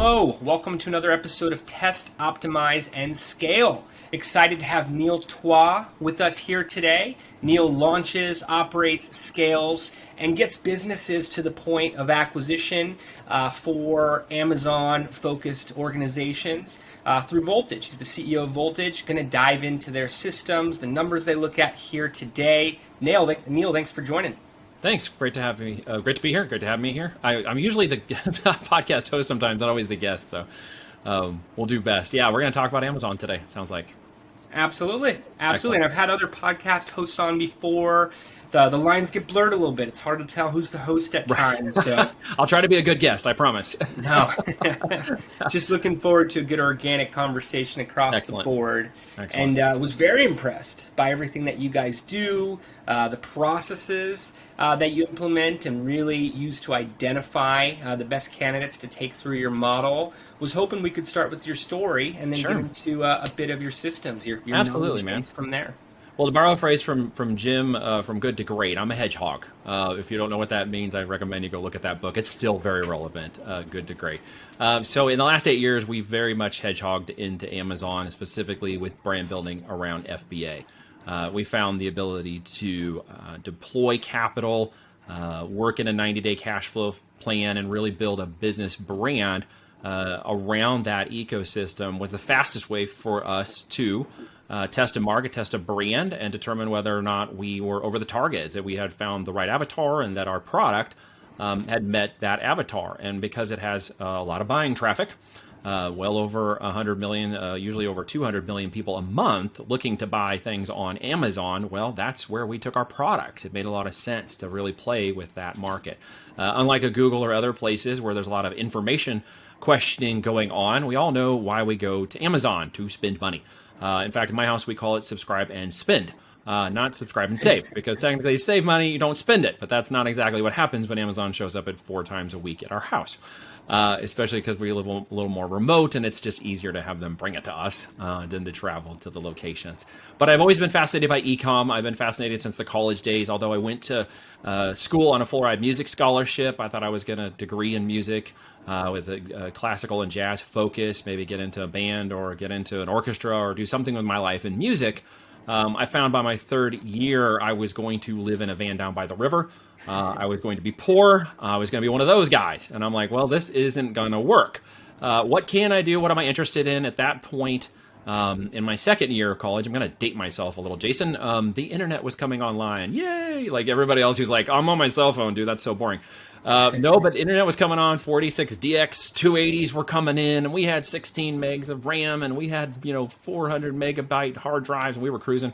Hello, welcome to another episode of Test, Optimize, and Scale. Excited to have Neil Twa with us here today. Neil launches, operates, scales, and gets businesses to the point of acquisition for Amazon-focused organizations through Voltage. He's the CEO of Voltage. Going to dive into their systems, the numbers they look at here today. Neil, thanks for joining. Thanks. Great to have me. Great to be here. Great to have me here. I'm usually the podcast host sometimes, not always the guest. So we'll do best. Yeah, we're going to talk about Amazon today. Sounds like. Absolutely. And I've had other podcast hosts on before. The lines get blurred a little bit. It's hard to tell who's the host at times. So I'll try to be a good guest, I promise. No. Just looking forward to a good organic conversation across the board. Excellent. And was very impressed by everything that you guys do, the processes that you implement and really use to identify the best candidates to take through your model. Was hoping we could start with your story and then get into a bit of your systems, your Absolutely, man. From there. Well, to borrow a phrase from Jim, from good to great, I'm a hedgehog. If you don't know what that means, I recommend you go look at that book. It's still very relevant, good to great. So in the last 8 years, we've very much hedgehogged into Amazon, specifically with brand building around FBA. We found the ability to deploy capital, work in a 90-day cash flow plan, and really build a business brand around that ecosystem was the fastest way for us to test a market, test a brand, and determine whether or not we were over the target, that we had found the right avatar, and that our product had met that avatar. And because it has a lot of buying traffic, well over 100 million, usually over 200 million people a month looking to buy things on Amazon, well, that's where we took our products. It made a lot of sense to really play with that market. Unlike a Google or other places where there's a lot of information questioning going on, we all know why we go to Amazon: to spend money. In fact, in my house, we call it subscribe and spend, not subscribe and save, because technically you save money, you don't spend it. But that's not exactly what happens when Amazon shows up at 4 times a week at our house, especially because we live a little more remote and it's just easier to have them bring it to us than to travel to the locations. But I've always been fascinated by e-com. I've been fascinated since the college days, although I went to school on a full-ride music scholarship. I thought I was going to degree in music. With a classical and jazz focus, maybe get into a band or get into an orchestra or do something with my life in music. I found by my 3rd year, I was going to live in a van down by the river. I was going to be poor. I was going to be one of those guys. And I'm like, well, this isn't going to work. What can I do? What am I interested in? At that point, in my 2nd year of college, I'm going to date myself a little, Jason. The internet was coming online. Yay! Like everybody else who's like, I'm on my cell phone, dude. That's so boring. No, but internet was coming on. 46DX 280s were coming in, and we had 16 megs of RAM, and we had 400 megabyte hard drives, and we were cruising.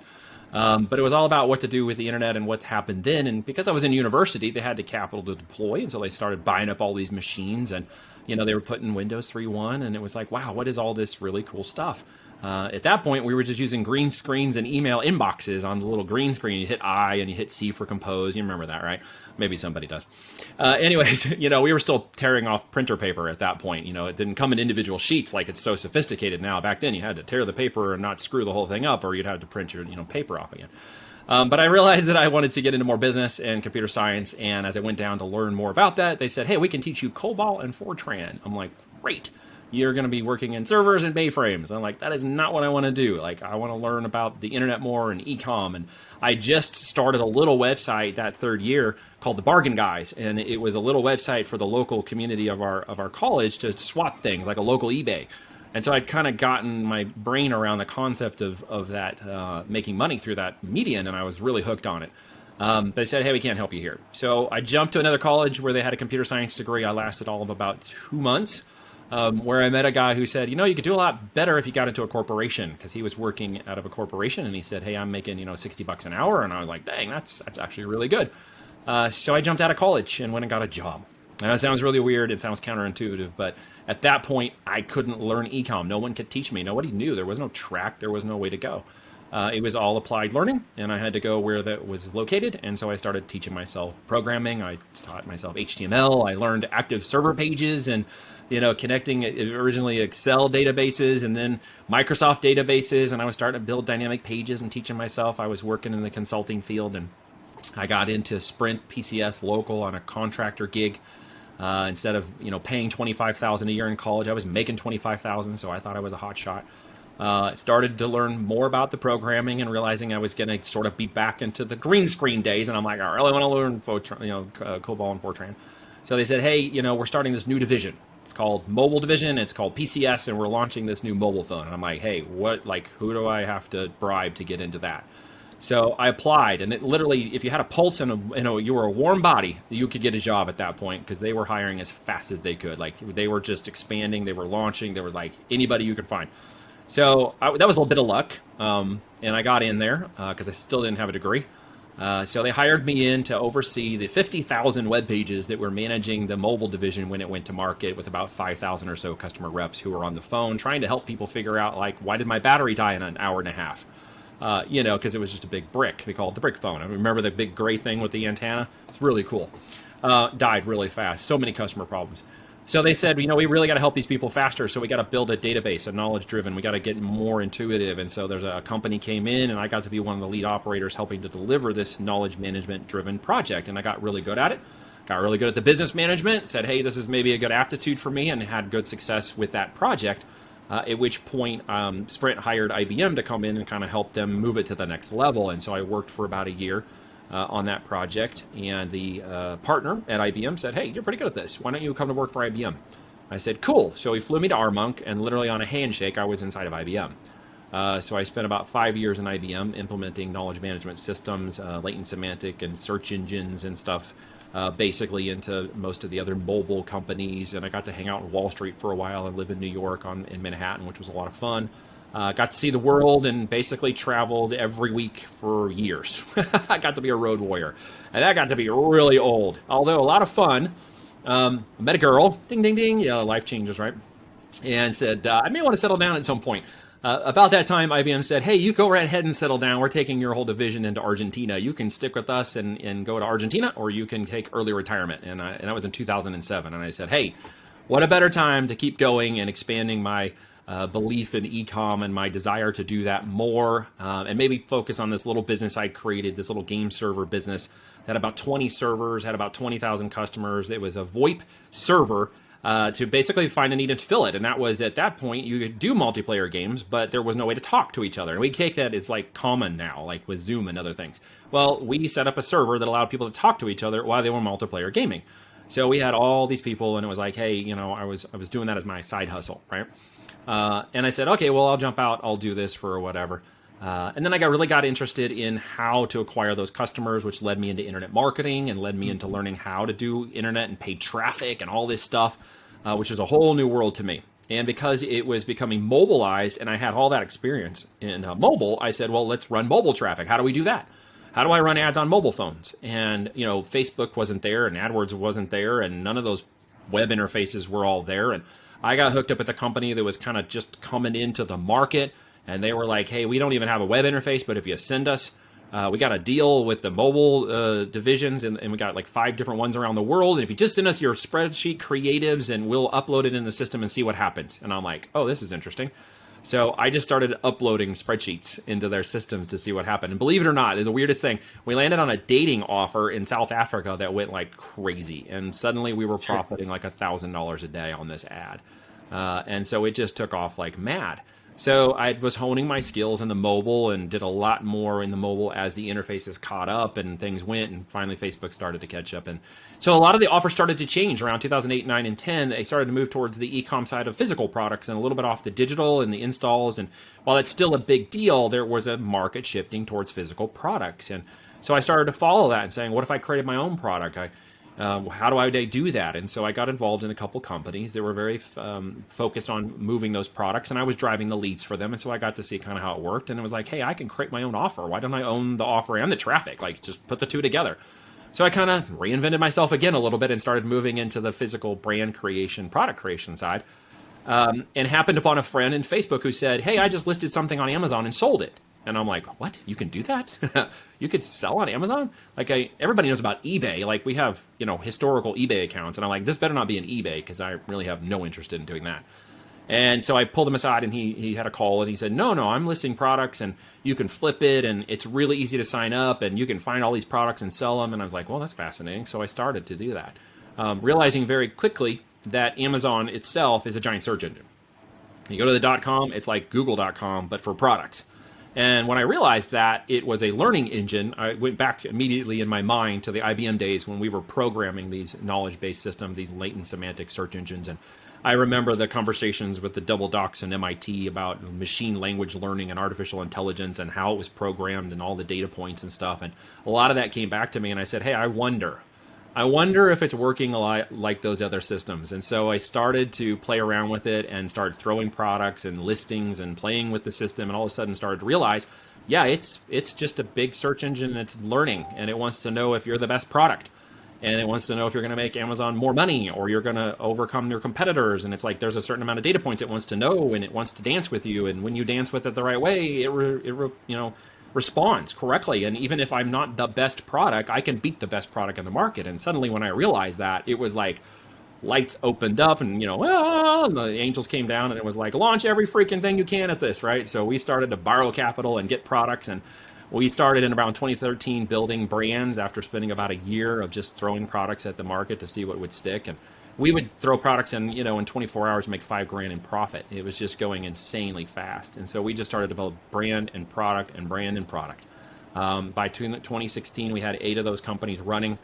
But it was all about what to do with the internet and what happened then. And because I was in university, they had the capital to deploy, and so they started buying up all these machines, and they were putting Windows 3.1, and it was like, wow, what is all this really cool stuff? At that point, we were just using green screens and email inboxes on the little green screen. You hit I and you hit C for compose. You remember that, right? Maybe somebody does. Anyways, we were still tearing off printer paper at that point. It didn't come in individual sheets like it's so sophisticated now. Back then, you had to tear the paper and not screw the whole thing up, or you'd have to print your paper off again. But I realized that I wanted to get into more business and computer science. And as I went down to learn more about that, they said, hey, we can teach you COBOL and Fortran. I'm like, great. You're going to be working in servers and mainframes. I'm like, that is not what I want to do. Like, I want to learn about the internet more and e-com. And I just started a little website that 3rd year called The Bargain Guys. And it was a little website for the local community of our college to swap things, like a local eBay. And so I'd kind of gotten my brain around the concept of that, making money through that medium, and I was really hooked on it. They said, hey, we can't help you here. So I jumped to another college where they had a computer science degree. I lasted all of about 2 months. Where I met a guy who said, you could do a lot better if you got into a corporation, because he was working out of a corporation, and he said, hey, I'm making, $60 an hour. And I was like, dang, that's actually really good. So I jumped out of college and went and got a job. And that sounds really weird. It sounds counterintuitive, but at that point, I couldn't learn e-com. No one could teach me. Nobody knew. There was no track. There was no way to go. It was all applied learning, and I had to go where that was located. And so I started teaching myself programming. I taught myself HTML. I learned active server pages and connecting originally Excel databases and then Microsoft databases. And I was starting to build dynamic pages and teaching myself. I was working in the consulting field, and I got into Sprint PCS local on a contractor gig. Instead of paying 25,000 a year in college, I was making 25,000, so I thought I was a hot shot. Started to learn more about the programming and realizing I was going to sort of be back into the green screen days, and I'm like, I really want to learn COBOL and Fortran. So they said, hey, we're starting this new division. It's called Mobile Division. It's called PCS, and we're launching this new mobile phone. And I'm like, hey, who do I have to bribe to get into that? So I applied, and it literally, if you had a pulse and you were a warm body, you could get a job at that point because they were hiring as fast as they could. Like they were just expanding, they were launching, they were like anybody you could find. So that was a little bit of luck, and I got in there because I still didn't have a degree. So they hired me in to oversee the 50,000 web pages that were managing the mobile division when it went to market, with about 5,000 or so customer reps who were on the phone trying to help people figure out, like, why did my battery die in an hour and a half? Because it was just a big brick. They call it the brick phone. I remember the big gray thing with the antenna. It's really cool. Died really fast. So many customer problems. So they said, we really got to help these people faster. So we got to build a database, a knowledge driven. We got to get more intuitive. And so there's a company came in, and I got to be one of the lead operators helping to deliver this knowledge management driven project. And I got really good at it. Got really good at the business management. Said, hey, this is maybe a good aptitude for me, and had good success with that project. At which point, Sprint hired IBM to come in and kind of help them move it to the next level. And so I worked for about a year on that project. And the partner at IBM said, hey, you're pretty good at this. Why don't you come to work for IBM? I said, cool. So he flew me to Armonk, and literally on a handshake, I was inside of IBM. So I spent about 5 years in IBM implementing knowledge management systems, latent semantic and search engines and stuff, basically into most of the other mobile companies. And I got to hang out on Wall Street for a while and live in New York in Manhattan, which was a lot of fun. Got to see the world and basically traveled every week for years. I got to be a road warrior, and that got to be really old, although a lot of fun. I met a girl, ding, ding, ding, life changes, right? And said, I may want to settle down at some point. About that time, IBM said, hey, you go right ahead and settle down. We're taking your whole division into Argentina. You can stick with us and go to Argentina, or you can take early retirement. And that was in 2007. And I said, hey, what a better time to keep going and expanding my belief in e-com and my desire to do that more, and maybe focus on this little business I created, this little game server business. Had about 20 servers, had about 20,000 customers. It was a VoIP server to basically find a need and fill it. And that was, at that point, you could do multiplayer games, but there was no way to talk to each other. And we take that as like common now, like with Zoom and other things. Well, we set up a server that allowed people to talk to each other while they were multiplayer gaming. So we had all these people, and it was like, hey, I was doing that as my side hustle, right? And I said, okay, well, I'll jump out. I'll do this for whatever. And then I really got interested in how to acquire those customers, which led me into internet marketing and led me into learning how to do internet and paid traffic and all this stuff, which is a whole new world to me. And because it was becoming mobilized and I had all that experience in mobile, I said, well, let's run mobile traffic. How do we do that? How do I run ads on mobile phones? And, Facebook wasn't there, and AdWords wasn't there, and none of those web interfaces were all there. And I got hooked up with a company that was kind of just coming into the market, and they were like, hey, we don't even have a web interface, but if you send us, we got a deal with the mobile divisions, and we got like 5 different ones around the world. And if you just send us your spreadsheet creatives, and we'll upload it in the system and see what happens. And I'm like, oh, this is interesting. So I just started uploading spreadsheets into their systems to see what happened. And believe it or not, the weirdest thing, we landed on a dating offer in South Africa that went like crazy. And suddenly we were profiting like $1,000 a day on this ad. And so it just took off like mad. So I was honing my skills in the mobile and did a lot more in the mobile as the interfaces caught up and things went, and finally Facebook started to catch up. And so a lot of the offers started to change around 2008, 9, and 10. They started to move towards the e-com side of physical products and a little bit off the digital and the installs. And while it's still a big deal, there was a market shifting towards physical products. And so I started to follow that and saying, what if I created my own product? How do I do that? And so I got involved in a couple companies that were very focused on moving those products, and I was driving the leads for them. And so I got to see kind of how it worked. And it was like, hey, I can create my own offer. Why don't I own the offer and the traffic? Like, just put the two together. So I kind of reinvented myself again a little bit and started moving into the physical brand creation, product creation side. And happened upon a friend in Facebook who said, hey, I just listed something on Amazon and sold it. And I'm like, what? You can do that? You could sell on Amazon? Like, everybody knows about eBay. Like, we have, historical eBay accounts. And I'm like, this better not be an eBay, because I really have no interest in doing that. And so I pulled him aside, and he had a call, and he said, no, I'm listing products, and you can flip it, and it's really easy to sign up, and you can find all these products and sell them. And I was like, well, that's fascinating. So I started to do that. realizing very quickly that Amazon itself is a giant search engine. You go to the .com, it's like Google.com, but for products. And when I realized that it was a learning engine, I went back immediately in my mind to the IBM days when we were programming these knowledge-based systems, these latent semantic search engines. And I remember the conversations with the double docs and MIT about machine language learning and artificial intelligence and how it was programmed and all the data points and stuff. And a lot of that came back to me, and I said, hey, I wonder if it's working a lot like those other systems. And so I started to play around with it and started throwing products and listings and playing with the system, and all of a sudden started to realize, yeah, it's just a big search engine, and it's learning, and it wants to know if you're the best product. And it wants to know if you're going to make Amazon more money or you're going to overcome your competitors. And it's like there's a certain amount of data points it wants to know, and it wants to dance with you. And when you dance with it the right way, it responds correctly. And even if I'm not the best product, I can beat the best product in the market. And suddenly when I realized that, it was like lights opened up and, and the angels came down, and it was like, launch every freaking thing you can at this, right? So we started to borrow capital and get products, and we started in around 2013 building brands after spending about a year of just throwing products at the market to see what would stick. And we would throw products in, in 24 hours, make $5,000 in profit. It was just going insanely fast. And so we just started to develop brand and product and brand and product. By 2016, we had 8 of those companies running.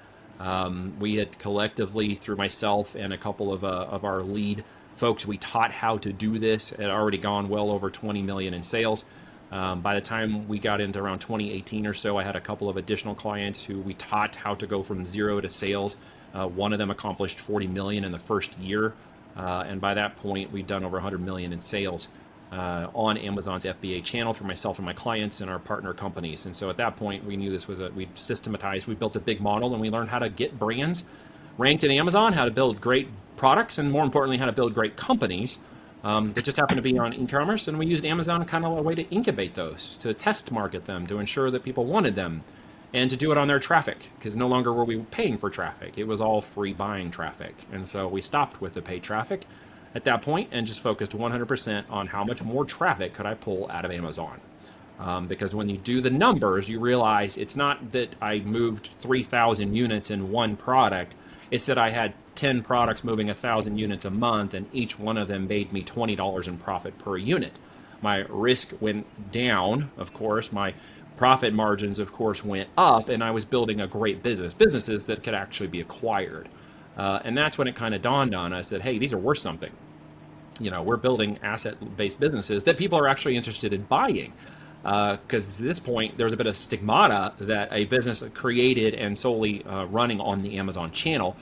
We had collectively, through myself and a couple of our lead folks, we taught how to do this. It had already gone well over 20 million in sales. By the time we got into around 2018 or so, I had a couple of additional clients who we taught how to go from zero to sales. One of them accomplished 40 million in the first year. And by that point, we'd done over 100 million in sales on Amazon's FBA channel for myself and my clients and our partner companies. And so at that point, we knew this was we systematized, we built a big model, and we learned how to get brands ranked in Amazon, how to build great products, and more importantly, how to build great companies. That just happened to be on Ecommerce, and we used Amazon kind of a way to incubate those, to test market them, to ensure that people wanted them, and to do it on their traffic, because no longer were we paying for traffic. It was all free buying traffic. And so we stopped with the paid traffic at that point and just focused 100% on how much more traffic could I pull out of Amazon. Because when you do the numbers, you realize it's not that I moved 3,000 units in one product. It's that I had 10 products moving 1,000 units a month, and each one of them made me $20 in profit per unit. My risk went down, of course. My profit margins, of course, went up, and I was building a great businesses that could actually be acquired. And that's when it kind of dawned on us that, hey, these are worth something. We're building asset-based businesses that people are actually interested in buying. Because at this point, there's a bit of stigmata that a business created and solely running on the Amazon channel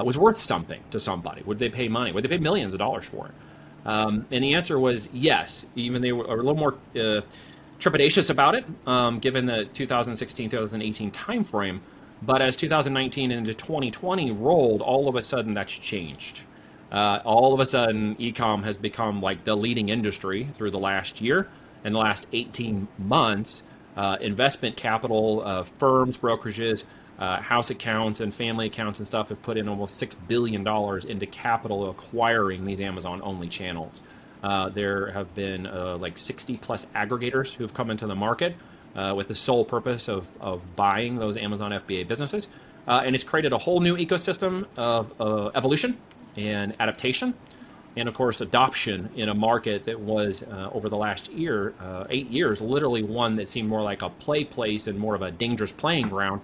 was worth something to somebody. Would they pay money? Would they pay millions of dollars for it? And the answer was yes. Even they were a little more trepidatious about it, given the 2016-2018 timeframe. But as 2019 into 2020 rolled, all of a sudden that's changed. All of a sudden, e-com has become like the leading industry through the last year. In the last 18 months, investment capital, firms, brokerages, house accounts and family accounts and stuff have put in almost $6 billion into capital acquiring these Amazon-only channels. There have been like 60 plus aggregators who have come into the market with the sole purpose of buying those Amazon FBA businesses. And it's created a whole new ecosystem of evolution and adaptation. And of course, adoption in a market that was over the last 8 years, literally one that seemed more like a play place and more of a dangerous playing ground,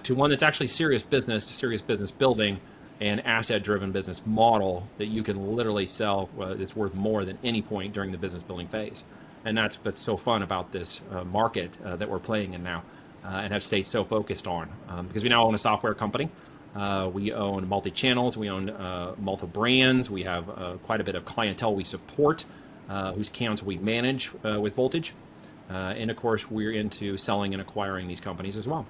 to one that's actually serious business building, and asset-driven business model that you can literally sell that's worth more than any point during the business building phase. And that's what's so fun about this market that we're playing in now and have stayed so focused on. Because we now own a software company. We own multi-channels, we own multiple brands, we have quite a bit of clientele we support, whose accounts we manage with Voltage. And of course, we're into selling and acquiring these companies as well.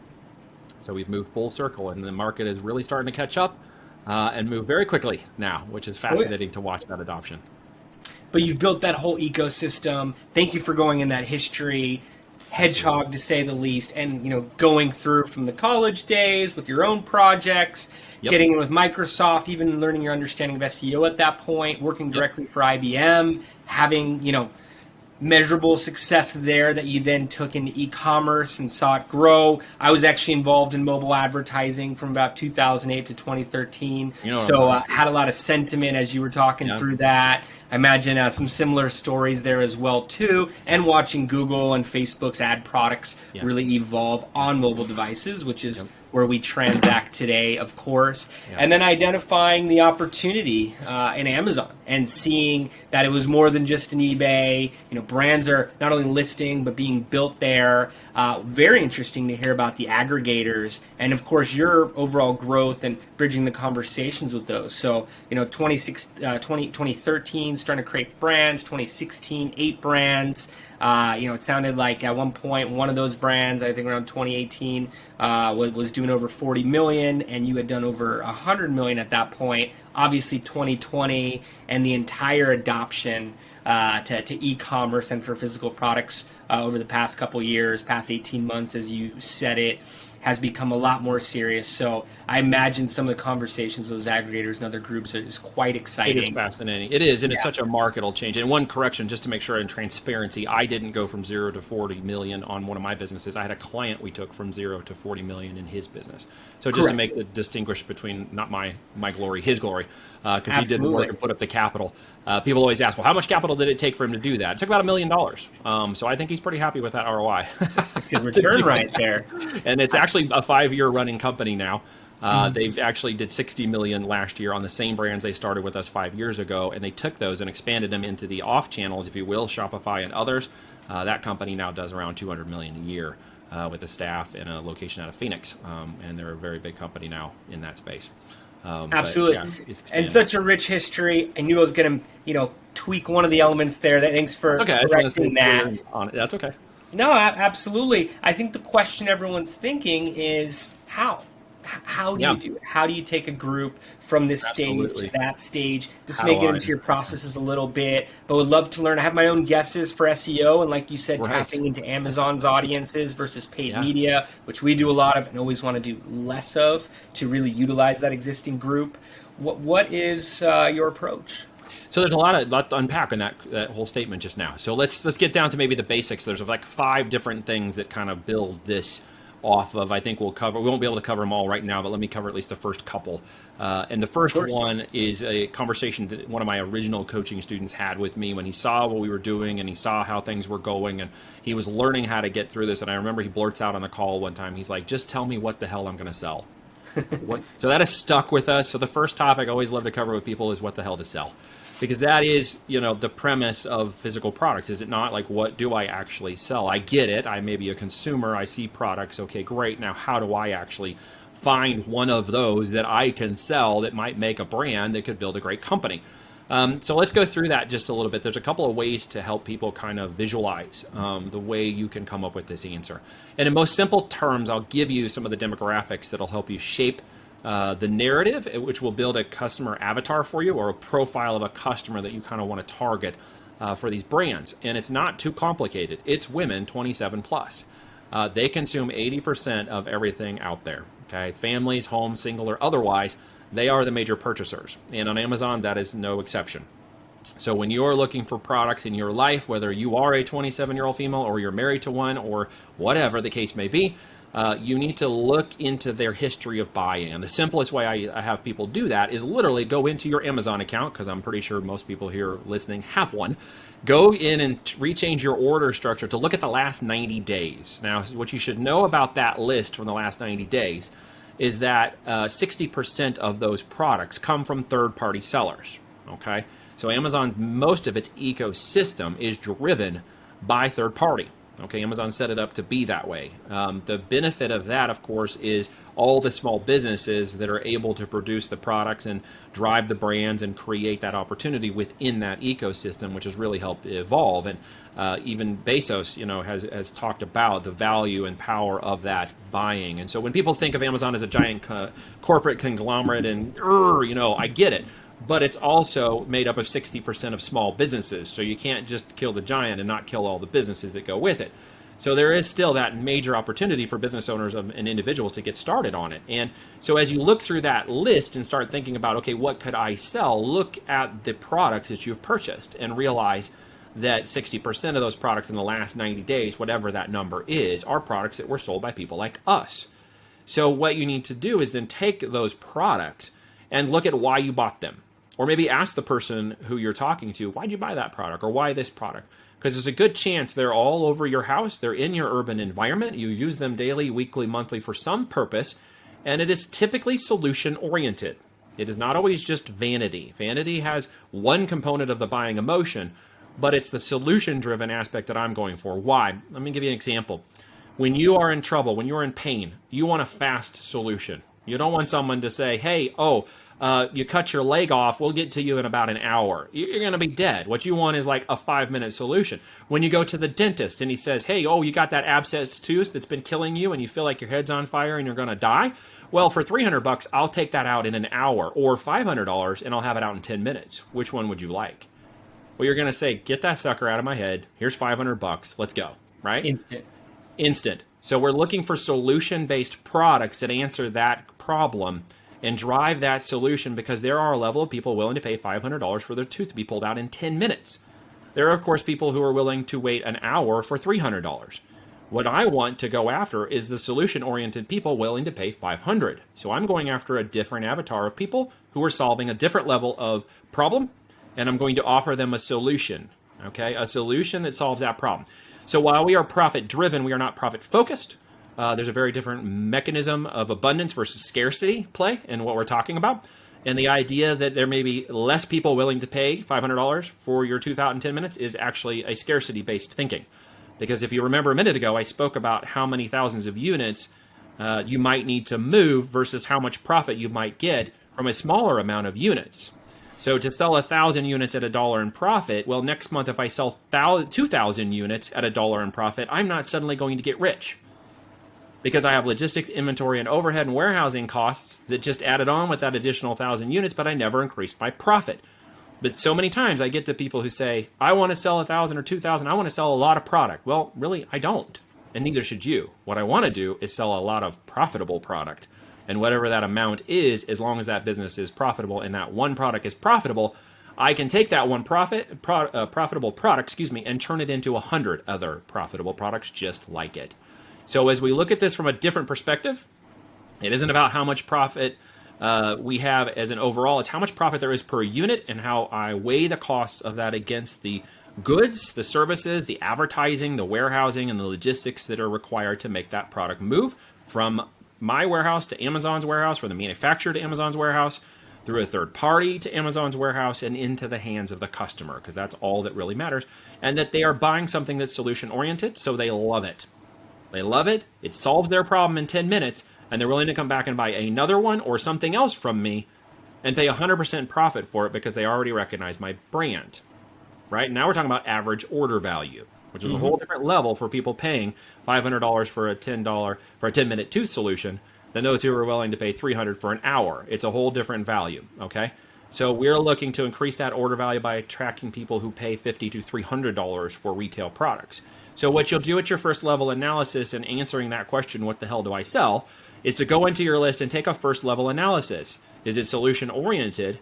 So we've moved full circle, and the market is really starting to catch up and move very quickly now, which is fascinating to watch that adoption. But you've built that whole ecosystem. Thank you for going in that history. Hedgehog, to say the least, and going through from the college days with your own projects, getting in with Microsoft, even learning your understanding of SEO at that point, working directly for IBM, having measurable success there that you then took into e-commerce and saw it grow. I was actually involved in mobile advertising from about 2008 to 2013. So had a lot of sentiment as you were talking through that. I imagine some similar stories there as well too, and watching Google and Facebook's ad products really evolve on mobile devices, which is where we transact today, of course. And then identifying the opportunity in Amazon and seeing that it was more than just an eBay. Brands are not only listing but being built there. Very interesting to hear about the aggregators and, of course, your overall growth and bridging the conversations with those. So, 2013, starting to create brands. 2016, 8 brands. It sounded like at one point one of those brands, I think around 2018, was doing over 40 million, and you had done over 100 million at that point. Obviously, 2020 and the entire adoption to e-commerce and for physical products over the past couple years, past 18 months, as you said it, has become a lot more serious. So I imagine some of the conversations with those aggregators and other groups is quite exciting. It is fascinating. It is, and it's such a marketable change. And one correction, just to make sure in transparency, I didn't go from 0 to 40 million on one of my businesses. I had a client we took from 0 to 40 million in his business. So just to make the distinguish between not my glory, his glory, because he did the work and put up the capital. People always ask, well, how much capital did it take for him to do that? It took about $1 million. So I think he's pretty happy with that ROI. That's a good return right there. And it's actually a 5-year running company now. They've actually did 60 million last year on the same brands they started with us 5 years ago, and they took those and expanded them into the off channels, if you will, Shopify and others. That company now does around 200 million a year with a staff and a location out of Phoenix, and they're a very big company now in that space. Absolutely, and such a rich history. I knew I was going to, tweak one of the elements there. Thanks for correcting that. That's okay. No, absolutely. I think the question everyone's thinking is how. How do you do it? How do you take a group from this stage to that stage? This may get into your processes a little bit, but would love to learn. I have my own guesses for SEO, and like you said, tapping into Amazon's audiences versus paid media, which we do a lot of and always want to do less of to really utilize that existing group. What is your approach? So there's a lot to unpack in that whole statement just now. So let's get down to maybe the basics. There's like 5 different things that kind of build this off of. I think we won't be able to cover them all right now, but let me cover at least the first couple. And the first one is a conversation that one of my original coaching students had with me when he saw what we were doing and he saw how things were going and he was learning how to get through this. And I remember he blurts out on the call one time, he's like, just tell me what the hell I'm going to sell. So that has stuck with us. So the first topic I always love to cover with people is what the hell to sell. Because that is, the premise of physical products. Is it not? Like, what do I actually sell? I get it. I may be a consumer. I see products. Okay, great. Now, how do I actually find one of those that I can sell that might make a brand that could build a great company? So let's go through that just a little bit. There's a couple of ways to help people kind of visualize the way you can come up with this answer. And in most simple terms, I'll give you some of the demographics that'll help you shape the narrative, which will build a customer avatar for you or a profile of a customer that you kind of want to target for these brands. And it's not too complicated. It's women 27 plus. They consume 80% of everything out there. Okay, families, home, single or otherwise, they are the major purchasers. And on Amazon, that is no exception. So when you're looking for products in your life, whether you are a 27-year-old female or you're married to one or whatever the case may be, you need to look into their history of buying. And the simplest way I have people do that is literally go into your Amazon account, because I'm pretty sure most people here listening have one. Go in and rechange your order structure to look at the last 90 days. Now, what you should know about that list from the last 90 days is that 60% of those products come from third-party sellers. Okay, so Amazon's most of its ecosystem is driven by third party. Okay, Amazon set it up to be that way. The benefit of that, of course, is all the small businesses that are able to produce the products and drive the brands and create that opportunity within that ecosystem, which has really helped evolve. And even Bezos, has talked about the value and power of that buying. And so when people think of Amazon as a giant corporate conglomerate, and I get it. But it's also made up of 60% of small businesses. So you can't just kill the giant and not kill all the businesses that go with it. So there is still that major opportunity for business owners and individuals to get started on it. And so as you look through that list and start thinking about, okay, what could I sell? Look at the products that you've purchased and realize that 60% of those products in the last 90 days, whatever that number is, are products that were sold by people like us. So what you need to do is then take those products and look at why you bought them. Or maybe ask the person who you're talking to, why'd you buy that product? Or why this product? Because there's a good chance they're all over your house. They're in your urban environment. You use them daily, weekly, monthly for some purpose. And it is typically solution oriented. It is not always just vanity. Vanity has one component of the buying emotion, but it's the solution driven aspect that I'm going for. Why? Let me give you an example. When you are in trouble, when you're in pain, you want a fast solution. You don't want someone to say, hey, you cut your leg off, we'll get to you in about an hour. You're going to be dead. What you want is like a 5-minute solution. When you go to the dentist and he says, hey, you got that abscess tooth that's been killing you and you feel like your head's on fire and you're going to die? Well, for $300, I'll take that out in an hour, or $500 and I'll have it out in 10 minutes. Which one would you like? Well, you're going to say, get that sucker out of my head. Here's $500. Let's go. Right? Instant. So we're looking for solution-based products that answer that problem and drive that solution, because there are a level of people willing to pay $500 for their tooth to be pulled out in 10 minutes. There are, of course, people who are willing to wait an hour for $300. What I want to go after is the solution-oriented people willing to pay $500. So I'm going after a different avatar of people who are solving a different level of problem, and I'm going to offer them a solution, okay? A solution that solves that problem. So while we are profit-driven, we are not profit-focused. There's a very different mechanism of abundance versus scarcity play in what we're talking about. And the idea that there may be less people willing to pay $500 for your tooth out in 10 minutes is actually a scarcity-based thinking. Because if you remember a minute ago, I spoke about how many thousands of units you might need to move versus how much profit you might get from a smaller amount of units. So to sell 1,000 units at $1 in profit, well, next month if I sell 2,000 units at $1 in profit, I'm not suddenly going to get rich, because I have logistics, inventory, and overhead and warehousing costs that just added on with that additional 1,000 units, but I never increased my profit. But so many times I get to people who say, I want to sell 1,000 or 2,000, I want to sell a lot of product. Well, really, I don't, and neither should you. What I want to do is sell a lot of profitable product. And whatever that amount is, as long as that business is profitable and that one product is profitable, I can take that one profitable product, and turn it into 100 other profitable products just like it. So as we look at this from a different perspective, it isn't about how much profit we have as an overall, it's how much profit there is per unit and how I weigh the cost of that against the goods, the services, the advertising, the warehousing, and the logistics that are required to make that product move from my warehouse to Amazon's warehouse, from the manufacturer to Amazon's warehouse, through a third party to Amazon's warehouse, and into the hands of the customer, because that's all that really matters. And that they are buying something that's solution oriented, so they love it. They love it. It solves their problem in 10 minutes, and they're willing to come back and buy another one or something else from me and pay 100% profit for it because they already recognize my brand. Right? Now we're talking about average order value, which is a whole different level for people paying $500 for a $10-minute tooth solution than those who are willing to pay $300 for an hour. It's a whole different value, okay? So we're looking to increase that order value by attracting people who pay $50 to $300 for retail products. So what you'll do at your first level analysis in answering that question, what the hell do I sell, is to go into your list and take a first level analysis. Is it solution oriented?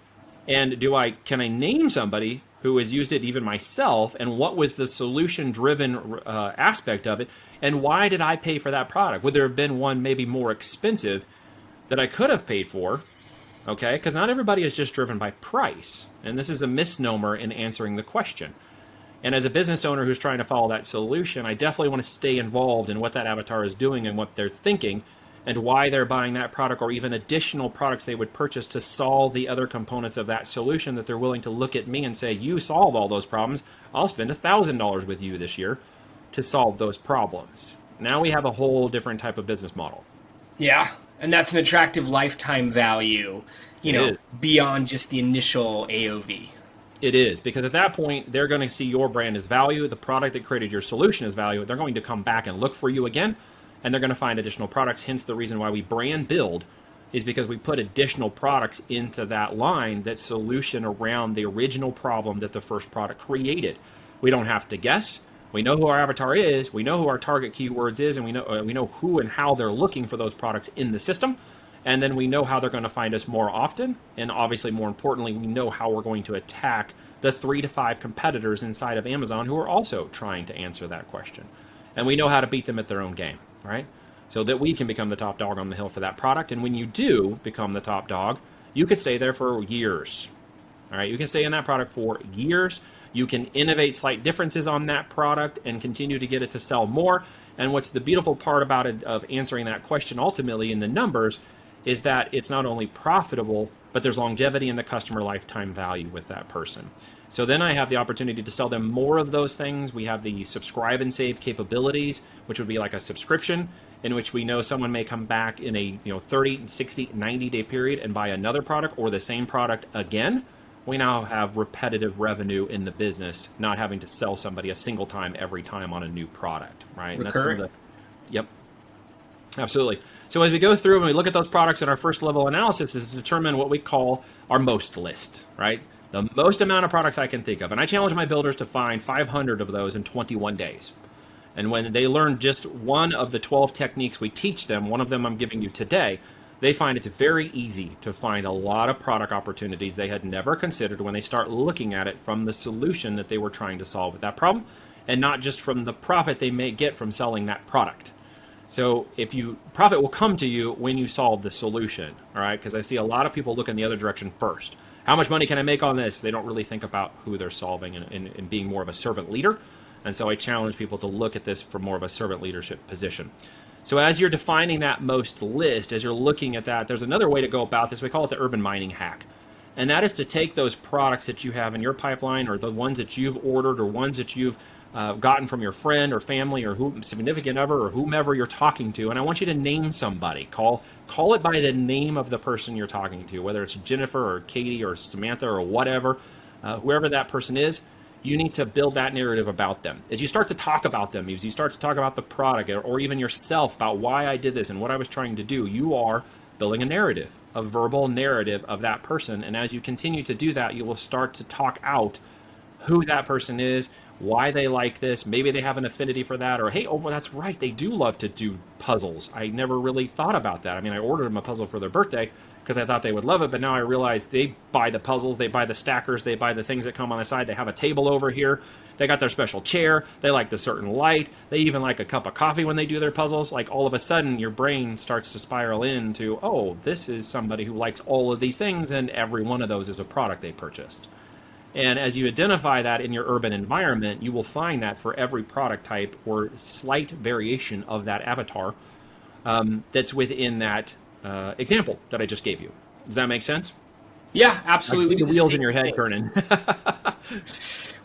And can I name somebody who has used it, even myself, and what was the solution-driven aspect of it, and why did I pay for that product? Would there have been one maybe more expensive that I could have paid for? Okay, because not everybody is just driven by price, and this is a misnomer in answering the question. And as a business owner who's trying to follow that solution, I definitely want to stay involved in what that avatar is doing and what they're thinking, and why they're buying that product, or even additional products they would purchase to solve the other components of that solution, that they're willing to look at me and say, you solve all those problems, I'll spend $1,000 with you this year to solve those problems. Now we have a whole different type of business model. Yeah, and that's an attractive lifetime value, beyond just the initial AOV. It is, because at that point, they're going to see your brand as value, the product that created your solution as value. They're going to come back and look for you again, and they're going to find additional products. Hence the reason why we brand build is because we put additional products into that line, that solution around the original problem that the first product created. We don't have to guess. We know who our avatar is, we know who our target keywords is, and we know who and how they're looking for those products in the system. And then we know how they're going to find us more often. And obviously, more importantly, we know how we're going to attack the 3 to 5 competitors inside of Amazon who are also trying to answer that question. And we know how to beat them at their own game, right? So that we can become the top dog on the hill for that product. And when you do become the top dog, you could stay there for years. All right, you can stay in that product for years. You can innovate slight differences on that product and continue to get it to sell more. And what's the beautiful part about it, of answering that question ultimately in the numbers, is that it's not only profitable, but there's longevity in the customer lifetime value with that person. So then I have the opportunity to sell them more of those things. We have the subscribe and save capabilities, which would be like a subscription, in which we know someone may come back in a 30, 60, 90-day period and buy another product or the same product again. We now have repetitive revenue in the business, not having to sell somebody a single time every time on a new product, right? Recurring. Yep. Absolutely. So as we go through and we look at those products, in our first level analysis is to determine what we call our most list, right? The most amount of products I can think of. And I challenge my builders to find 500 of those in 21 days. And when they learn just one of the 12 techniques we teach them, one of them I'm giving you today, they find it's very easy to find a lot of product opportunities they had never considered when they start looking at it from the solution that they were trying to solve with that problem, and not just from the profit they may get from selling that product. So profit will come to you when you solve the solution, all right? Because I see a lot of people look in the other direction first. How much money can I make on this? They don't really think about who they're solving and being more of a servant leader. And so I challenge people to look at this from more of a servant leadership position. So as you're defining that most list, as you're looking at that, there's another way to go about this. We call it the urban mining hack. And that is to take those products that you have in your pipeline, or the ones that you've ordered, or ones that you've gotten from your friend or family or significant other or whomever you're talking to, and I want you to name somebody. Call it by the name of the person you're talking to, whether it's Jennifer or Katie or Samantha or whatever, whoever that person is. You need to build that narrative about them. As you start to talk about them, as you start to talk about the product, or even yourself about why I did this and what I was trying to do, you are building a narrative, a verbal narrative of that person. And as you continue to do that, you will start to talk out who that person is, why they like this. Maybe they have an affinity for that, or hey, oh, well, that's right, they do love to do puzzles. I never really thought about that. I mean, I ordered them a puzzle for their birthday because I thought they would love it, but now I realize they buy the puzzles, they buy the stackers, they buy the things that come on the side. They have a table over here, they got their special chair, they like the certain light, they even like a cup of coffee when they do their puzzles. Like, all of a sudden your brain starts to spiral into, oh, this is somebody who likes all of these things, and every one of those is a product they purchased. And as you identify that in your urban environment, you will find that for every product type or slight variation of that avatar that's within that example that I just gave you. Does that make sense? Yeah, absolutely. I see the wheels in your head turning.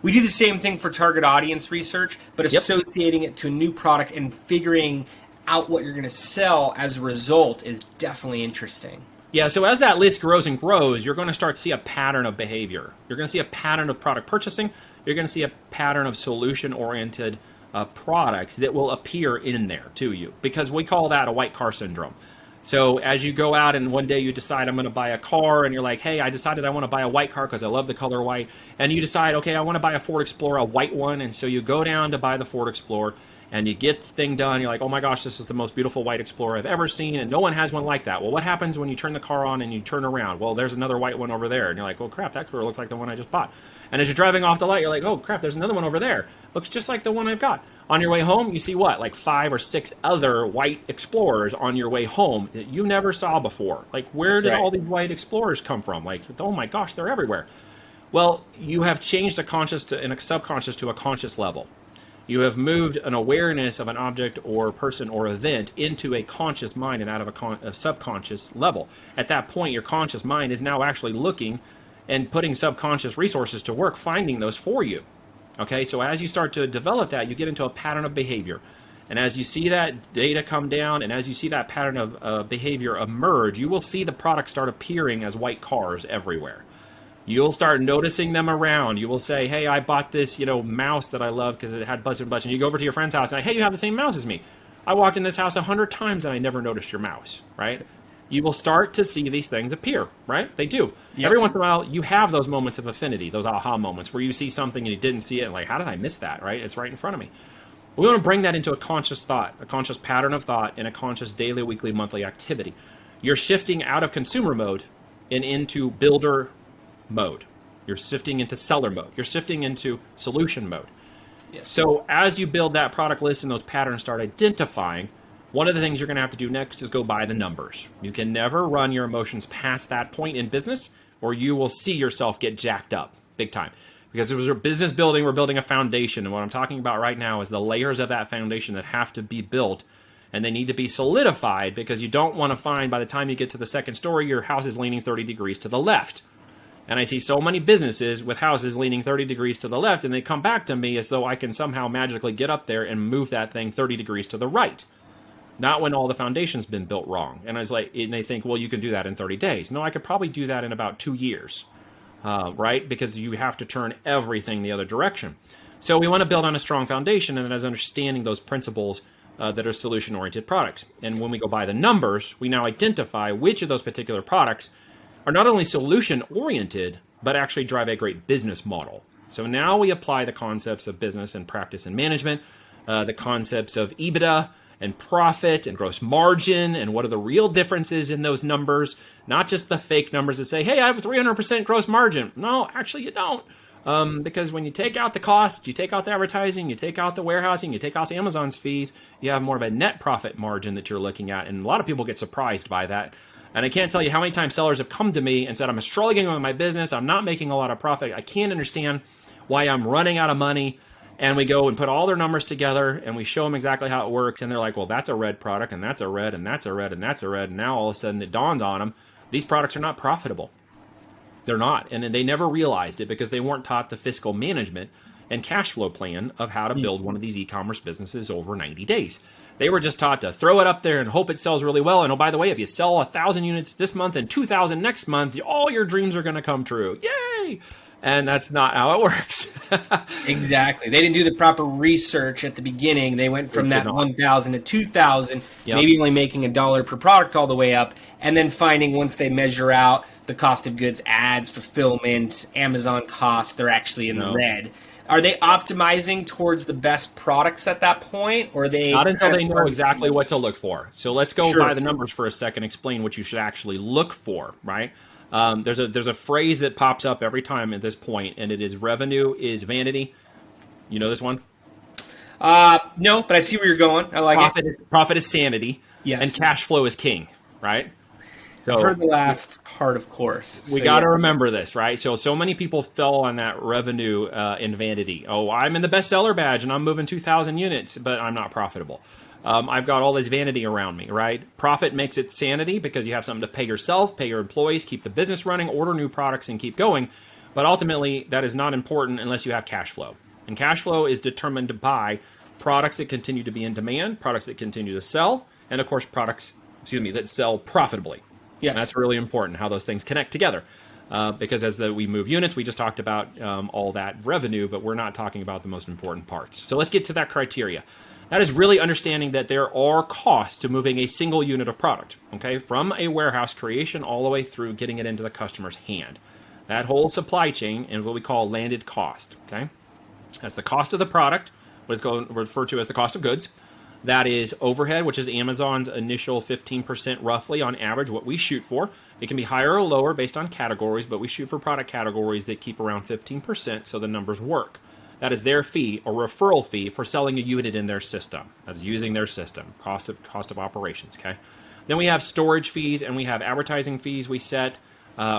We do the same thing for target audience research, but associating it to a new product and figuring out what you're going to sell as a result is definitely interesting. Yeah, so as that list grows and grows, you're going to start to see a pattern of behavior. You're going to see a pattern of product purchasing. You're going to see a pattern of solution-oriented products that will appear in there to you, because we call that a white car syndrome. So as you go out and one day you decide, I'm going to buy a car, and you're like, hey, I decided I want to buy a white car because I love the color white. And you decide, okay, I want to buy a Ford Explorer, a white one. And so you go down to buy the Ford Explorer, and you get the thing done. You're like, oh my gosh, this is the most beautiful white Explorer I've ever seen, and no one has one like that. Well, what happens when you turn the car on and you turn around? Well, there's another white one over there. And you're like, oh crap, that car looks like the one I just bought. And as you're driving off the light, you're like, oh crap, there's another one over there. Looks just like the one I've got. On your way home, you see what? Like 5 or 6 other white Explorers on your way home that you never saw before. Like, where did all these white Explorers come from? Like, oh my gosh, they're everywhere. Well, you have changed a conscious and a subconscious to a conscious level. You have moved an awareness of an object or person or event into a conscious mind and out of a subconscious level. At that point, your conscious mind is now actually looking and putting subconscious resources to work, finding those for you. Okay, so as you start to develop that, you get into a pattern of behavior. And as you see that data come down, and as you see that pattern of behavior emerge, you will see the products start appearing as white cars everywhere. You'll start noticing them around. You will say, hey, I bought this, mouse that I love because it had budget. And you go over to your friend's house and like, hey, you have the same mouse as me. I walked in this house 100 times and I never noticed your mouse, right? You will start to see these things appear, right? They do. Yep. Every once in a while, you have those moments of affinity, those aha moments where you see something and you didn't see it. And like, how did I miss that, right? It's right in front of me. We want to bring that into a conscious thought, a conscious pattern of thought, and a conscious daily, weekly, monthly activity. you're shifting out of consumer mode and into builder mode. You're shifting into seller mode. You're shifting into solution mode. Yes. So as you build that product list and those patterns start identifying, one of the things you're going to have to do next is go by the numbers. You can never run your emotions past that point in business, or you will see yourself get jacked up big time. Because it was a business building, we're building a foundation. And what I'm talking about right now is the layers of that foundation that have to be built, and they need to be solidified, because you don't want to find by the time you get to the second story, your house is leaning 30 degrees to the left. And I see so many businesses with houses leaning 30 degrees to the left, and they come back to me as though I can somehow magically get up there and move that thing 30 degrees to the right. Not when all the foundation's been built wrong. And I was like, and they think, well, you can do that in 30 days. No, I could probably do that in about 2 years, right? Because you have to turn everything the other direction. So we want to build on a strong foundation, and as understanding those principles that are solution-oriented products. And when we go by the numbers, we now identify which of those particular products are not only solution-oriented, but actually drive a great business model. So now we apply the concepts of business and practice and management, the concepts of EBITDA and profit and gross margin, and what are the real differences in those numbers, not just the fake numbers that say, hey, I have a 300% gross margin. No, actually you don't. Because when you take out the cost, you take out the advertising, you take out the warehousing, you take out Amazon's fees, you have more of a net profit margin that you're looking at. And a lot of people get surprised by that. And I can't tell you how many times sellers have come to me and said, I'm struggling with my business, I'm not making a lot of profit, I can't understand why I'm running out of money. And we go and put all their numbers together, and we show them exactly how it works. And they're like, well, that's a red product, and that's a red, and that's a red, and that's a red. And now all of a sudden it dawns on them, these products are not profitable. They're not. And they never realized it because they weren't taught the fiscal management and cash flow plan of how to build one of these e-commerce businesses over 90 days. They were just taught to throw it up there and hope it sells really well. And oh, by the way, if you sell 1,000 units this month and 2,000 next month, all your dreams are going to come true. Yay! And that's not how it works. Exactly. They didn't do the proper research at the beginning. They went from that 1,000 to 2,000, maybe only making $1 per product all the way up, and then finding once they measure out the cost of goods, ads, fulfillment, Amazon costs, they're actually in the red. Are they optimizing towards the best products at that point, or are they not until they know exactly what to look for? So let's go by the numbers for a second. Explain what you should actually look for, right? There's a phrase that pops up every time at this point, and it is revenue is vanity. You know this one? No, but I see where you're going. I like it. Profit is sanity, yes, and cash flow is king, right? So I've heard the last part, of course. We got to remember this, right? So many people fell on that revenue in vanity. Oh, I'm in the bestseller badge, and I'm moving 2,000 units, but I'm not profitable. I've got all this vanity around me, right? Profit makes it sanity because you have something to pay yourself, pay your employees, keep the business running, order new products, and keep going. But ultimately, that is not important unless you have cash flow. And cash flow is determined by products that continue to be in demand, products that continue to sell, and of course, products, that sell profitably. Yes. And that's really important, how those things connect together. Because as we move units, we just talked about all that revenue, but we're not talking about the most important parts. So let's get to that criteria. That is really understanding that there are costs to moving a single unit of product, okay, from a warehouse creation all the way through getting it into the customer's hand. That whole supply chain is what we call landed cost, okay? That's the cost of the product, what is referred to as the cost of goods. That is overhead, which is Amazon's initial 15% roughly on average, what we shoot for. It can be higher or lower based on categories, but we shoot for product categories that keep around 15% so the numbers work. That is their fee or referral fee for selling a unit in their system. That's using their system, cost of operations, okay? Then we have storage fees and we have advertising fees we set.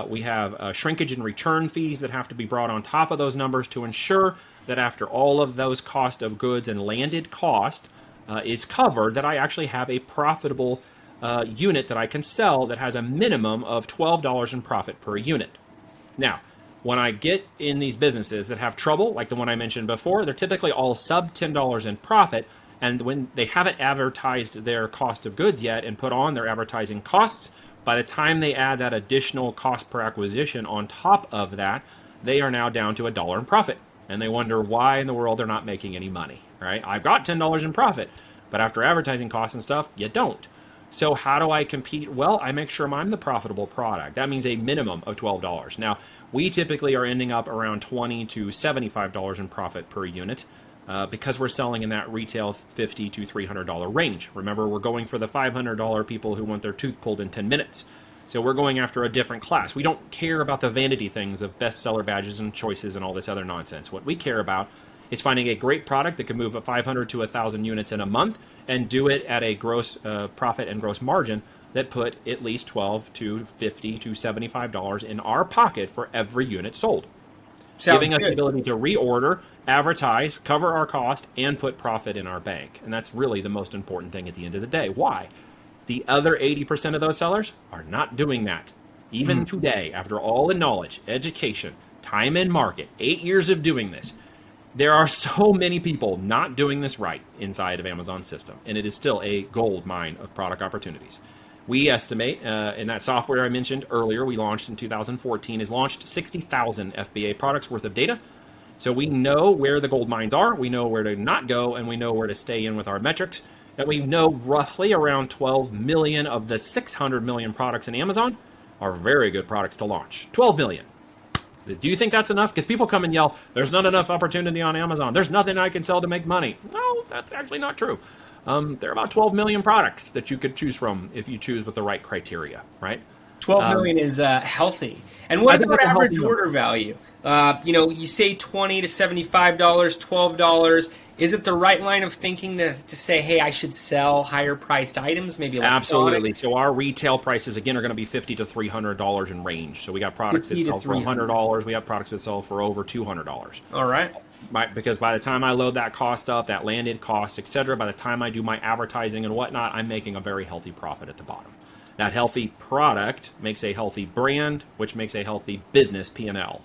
We have shrinkage and return fees that have to be brought on top of those numbers to ensure that after all of those cost of goods and landed cost is covered, that I actually have a profitable unit that I can sell that has a minimum of $12 in profit per unit. Now, when I get in these businesses that have trouble, like the one I mentioned before, they're typically all sub $10 in profit, and when they haven't advertised their cost of goods yet and put on their advertising costs, by the time they add that additional cost per acquisition on top of that, they are now down to $1 in profit. And they wonder why in the world they're not making any money, right? I've got $10 in profit, but after advertising costs and stuff, you don't. So how do I compete? Well, I make sure I'm the profitable product. That means a minimum of $12. Now, we typically are ending up around $20 to $75 in profit per unit. because we're selling in that retail $50 to $300 range. Remember, we're going for the $500 people who want their tooth pulled in 10 minutes. So we're going after a different class. We don't care about the vanity things of bestseller badges and choices and all this other nonsense. What we care about is finding a great product that can move 500 to 1,000 units in a month and do it at a gross profit and gross margin that put at least $12 to $50 to $75 in our pocket for every unit sold. Sounds giving us good. the ability to reorder, advertise, cover our cost, and put profit in our bank. And that's really the most important thing at the end of the day. Why? The other 80% of those sellers are not doing that. Even today, after all the knowledge, education, time in market, 8 years of doing this, there are so many people not doing this right inside of Amazon's system. And it is still a gold mine of product opportunities. We estimate, in that software I mentioned earlier, we launched in 2014, has launched 60,000 FBA products worth of data. So we know where the gold mines are, we know where to not go, and we know where to stay in with our metrics. And we know roughly around 12 million of the 600 million products in Amazon are very good products to launch. 12 million. Do you think that's enough? Because people come and yell, there's not enough opportunity on Amazon. There's nothing I can sell to make money. No, that's actually not true. There are about 12 million products that you could choose from if you choose with the right criteria, right? 12 million is healthy. And what I think about that's a healthy average number. order value? You say $20 to $75, $12. Is it the right line of thinking to say, hey, I should sell higher priced items, maybe Absolutely. electronics? So our retail prices, again, are going to be $50 to $300 in range. So we got products that 50 to sell for $100. We have products that sell for over $200. All right. Because by the time I load that cost up, that landed cost, etc., by the time I do my advertising and whatnot, I'm making a very healthy profit at the bottom. That healthy product makes a healthy brand, which makes a healthy business P&L,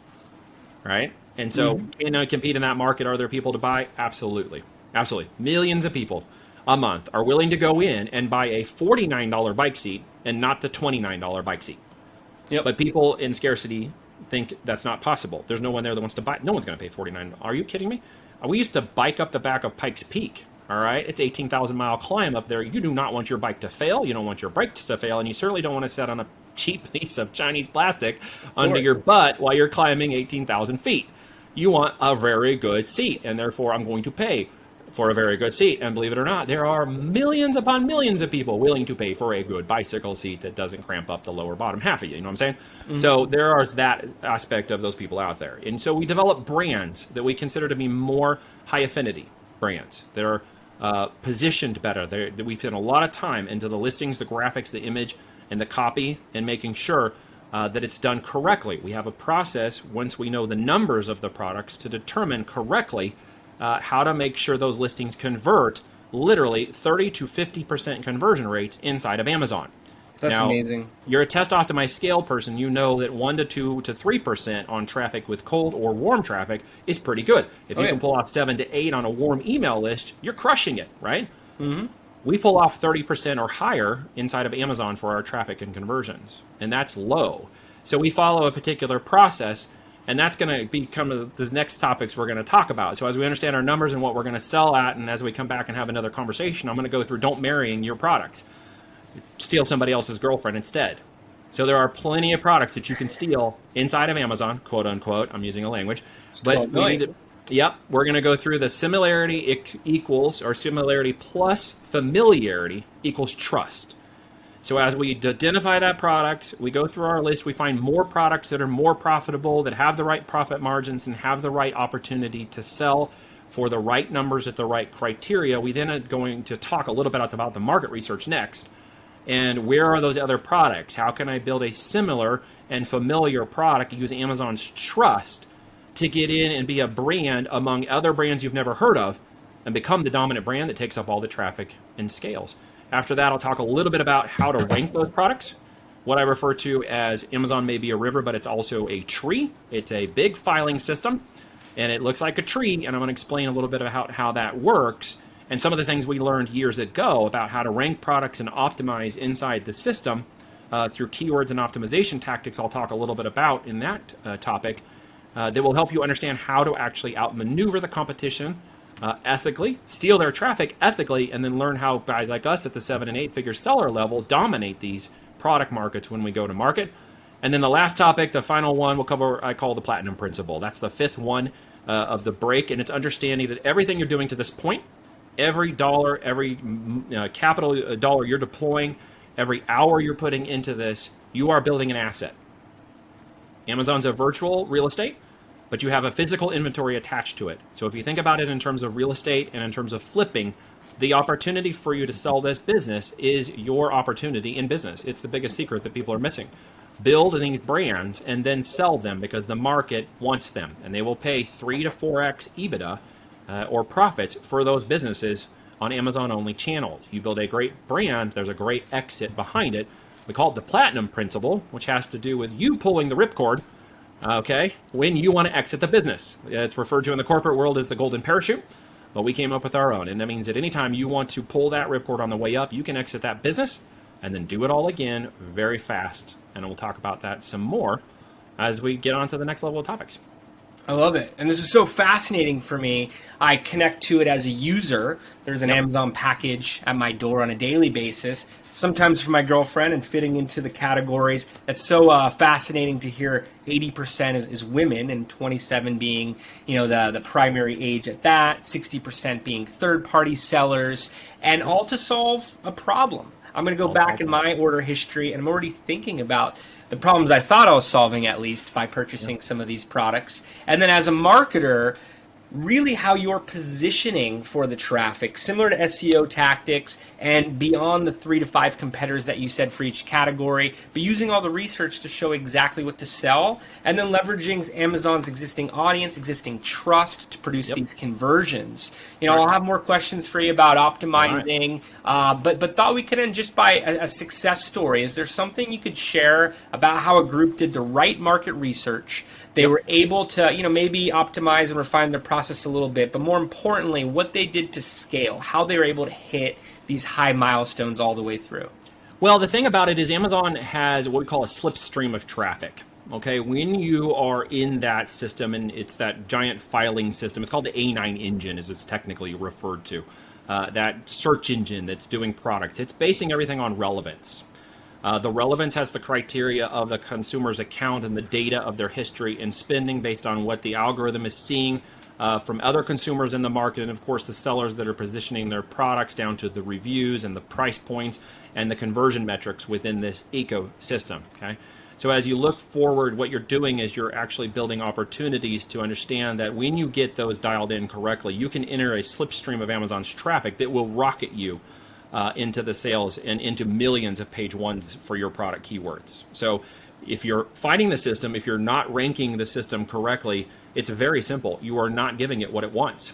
right? And so, can I compete in that market? Are there people to buy? Absolutely. Absolutely. Millions of people a month are willing to go in and buy a $49 bike seat and not the $29 bike seat. Yep. But people in scarcity think that's not possible. There's no one there that wants to buy. No one's going to pay $49. Are you kidding me? We used to bike up the back of Pikes Peak. All right, it's 18,000 mile climb up there. You do not want your bike to fail. You don't want your brakes to fail, and you certainly don't want to sit on a cheap piece of Chinese plastic under your butt while you're climbing 18,000 feet. You want a very good seat, and therefore I'm going to pay for a very good seat. And believe it or not, there are millions upon millions of people willing to pay for a good bicycle seat that doesn't cramp up the lower bottom half of you. You know what I'm saying? So there is that aspect of those people out there. And so we develop brands that we consider to be more high affinity brands that are positioned better. We put a lot of time into the listings, the graphics, the image, and the copy, and making sure that it's done correctly. We have a process, once we know the numbers of the products, to determine correctly how to make sure those listings convert literally 30 to 50% conversion rates inside of Amazon. That's now, amazing. You're a test optimized scale person. You know that 1 to 2 to 3% on traffic with cold or warm traffic is pretty good. If you can pull off 7 to 8 on a warm email list, you're crushing it, right? We pull off 30% or higher inside of Amazon for our traffic and conversions, and that's low. So we follow a particular process, and that's going to become the next topics we're going to talk about. So as we understand our numbers and what we're going to sell at, and as we come back and have another conversation, I'm going to go through don't marrying your products. Steal somebody else's girlfriend instead. So there are plenty of products that you can steal inside of Amazon, quote unquote. I'm using a language, but we need to, we're going to go through the similarity equals, or similarity plus familiarity equals trust. So as we identify that product, we go through our list, we find more products that are more profitable, that have the right profit margins and have the right opportunity to sell for the right numbers at the right criteria. We then are going to talk a little bit about the market research next. And where are those other products? How can I build a similar and familiar product, use Amazon's trust to get in and be a brand among other brands you've never heard of and become the dominant brand that takes up all the traffic and scales? After that, I'll talk a little bit about how to rank those products, what I refer to as Amazon may be a river, but it's also a tree. It's a big filing system, and it looks like a tree, and I'm going to explain a little bit about how that works and some of the things we learned years ago about how to rank products and optimize inside the system through keywords and optimization tactics. I'll talk a little bit about in that topic that will help you understand how to actually outmaneuver the competition ethically, steal their traffic ethically, and then learn how guys like us at the 7 and 8 figure seller level dominate these product markets when we go to market. And then the last topic, the final one, we'll cover, I call the platinum principle. That's the fifth one. of the break, and it's understanding that everything you're doing to this point, every dollar, every capital dollar you're deploying, every hour you're putting into this, you are building an asset. Amazon's a virtual real estate, but you have a physical inventory attached to it. So if you think about it in terms of real estate and in terms of flipping, the opportunity for you to sell this business is your opportunity in business. It's the biggest secret that people are missing. Build these brands and then sell them because the market wants them, and they will pay 3 to 4x EBITDA or profits for those businesses on Amazon only channels. You build a great brand, there's a great exit behind it. We call it the platinum principle, which has to do with you pulling the ripcord, okay, when you want to exit the business. It's referred to in the corporate world as the golden parachute, but we came up with our own. And that means that anytime you want to pull that ripcord on the way up, you can exit that business and then do it all again very fast. And we'll talk about that some more as we get on to the next level of topics. I love it. And this is so fascinating for me. I connect to it as a user. There's an Amazon package at my door on a daily basis, sometimes for my girlfriend, and fitting into the categories. That's so fascinating to hear 80% is women, and 27 being, the primary age at that, 60% being third-party sellers, and all to solve a problem. I'm going to go back in my order history, and I'm already thinking about the problems I thought I was solving, at least, by purchasing some of these products. And then as a marketer, really how you're positioning for the traffic, similar to SEO tactics and beyond the 3 to 5 competitors that you said for each category, but using all the research to show exactly what to sell, and then leveraging Amazon's existing audience, existing trust to produce these conversions. I'll have more questions for you about optimizing, but thought we could end just by a success story. Is there something you could share about how a group did the right market research? They were able to, maybe optimize and refine their process a little bit, but more importantly, what they did to scale, how they were able to hit these high milestones all the way through. Well, the thing about it is Amazon has what we call a slipstream of traffic. Okay, when you are in that system, and it's that giant filing system, it's called the A9 engine, as it's technically referred to, that search engine that's doing products. It's basing everything on relevance. The relevance has the criteria of the consumer's account and the data of their history and spending based on what the algorithm is seeing from other consumers in the market, and of course the sellers that are positioning their products, down to the reviews and the price points and the conversion metrics within this ecosystem. Okay, so as you look forward, what you're doing is you're actually building opportunities to understand that when you get those dialed in correctly, you can enter a slipstream of Amazon's traffic that will rocket you into the sales and into millions of page ones for your product keywords. So if you're fighting the system, if you're not ranking the system correctly, it's very simple. You are not giving it what it wants.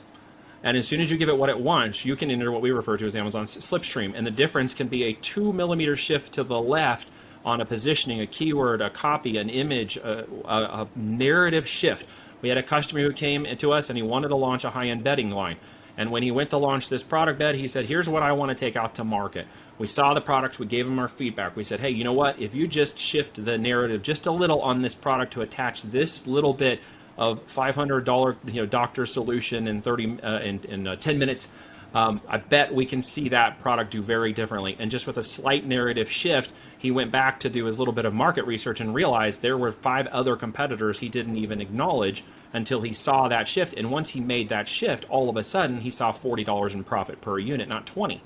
And as soon as you give it what it wants, you can enter what we refer to as Amazon's slipstream. And the difference can be a 2 millimeter shift to the left on a positioning, a keyword, a copy, an image, a narrative shift. We had a customer who came to us and he wanted to launch a high-end bedding line. And when he went to launch this product bed, he said, here's what I want to take out to market. We saw the products, we gave him our feedback. We said, hey, you know what? If you just shift the narrative just a little on this product to attach this little bit of $500 doctor solution in 10 minutes, I bet we can see that product do very differently. And just with a slight narrative shift, he went back to do his little bit of market research and realized there were 5 other competitors he didn't even acknowledge until he saw that shift. And once he made that shift, all of a sudden he saw $40 in profit per unit, not 20.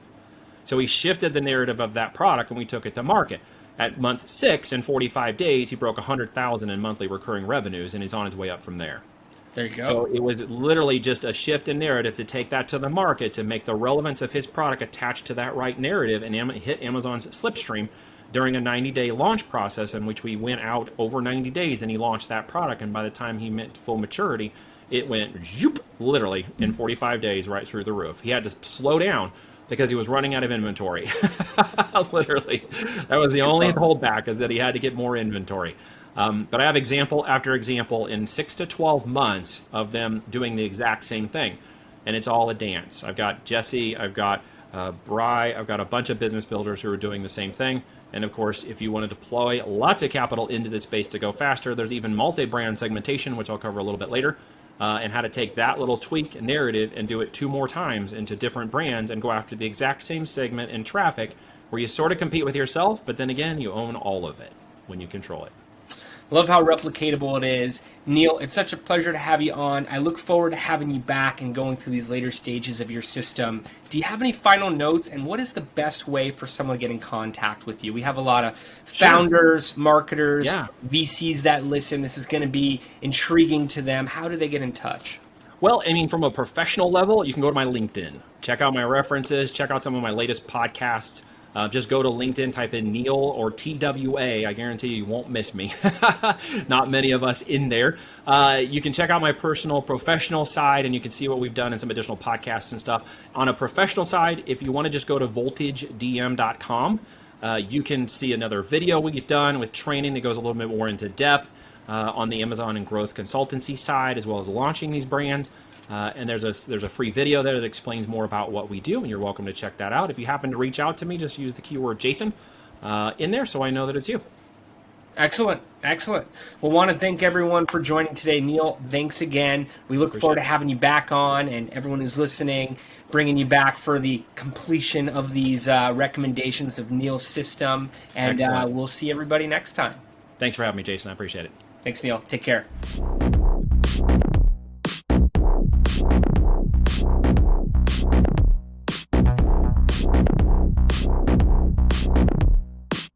So he shifted the narrative of that product and we took it to market. At month 6, in 45 days, he broke $100,000 in monthly recurring revenues and is on his way up from there. There you go. So it was literally just a shift in narrative to take that to the market, to make the relevance of his product attached to that right narrative, and hit Amazon's slipstream during a 90-day launch process in which we went out over 90 days and he launched that product. And by the time he met full maturity, it went zoop, literally in 45 days right through the roof. He had to slow down because he was running out of inventory. Literally. That was the only holdback, is that he had to get more inventory. But I have example after example in 6 to 12 months of them doing the exact same thing. And it's all a dance. I've got Jesse, I've got Bry, I've got a bunch of business builders who are doing the same thing. And of course, if you want to deploy lots of capital into this space to go faster, there's even multi-brand segmentation, which I'll cover a little bit later, and how to take that little tweak narrative and do it 2 more times into different brands and go after the exact same segment and traffic, where you sort of compete with yourself, but then again, you own all of it when you control it. Love how replicatable it is. Neil, it's such a pleasure to have you on. I look forward to having you back and going through these later stages of your system. Do you have any final notes, and what is the best way for someone to get in contact with you? We have a lot of founders, marketers, VCs that listen. This is going to be intriguing to them. How do they get in touch? Well, I mean, from a professional level, you can go to my LinkedIn, check out my references, check out some of my latest podcasts. Just go to LinkedIn, type in Neil or TWA. I guarantee you won't miss me. Not many of us in there. You can check out my personal professional side, and you can see what we've done in some additional podcasts and stuff. On a professional side, if you want to just go to voltagedm.com, you can see another video we've done with training that goes a little bit more into depth on the Amazon and growth consultancy side, as well as launching these brands. And there's a free video there that explains more about what we do, and you're welcome to check that out. If you happen to reach out to me, just use the keyword Jason in there so I know that it's you. Excellent. Well, want to thank everyone for joining today. Neil, thanks again. We look forward to having you back on, and everyone who's listening, bringing you back for the completion of these recommendations of Neil's system. And we'll see everybody next time. Thanks for having me, Jason. I appreciate it. Thanks, Neil. Take care.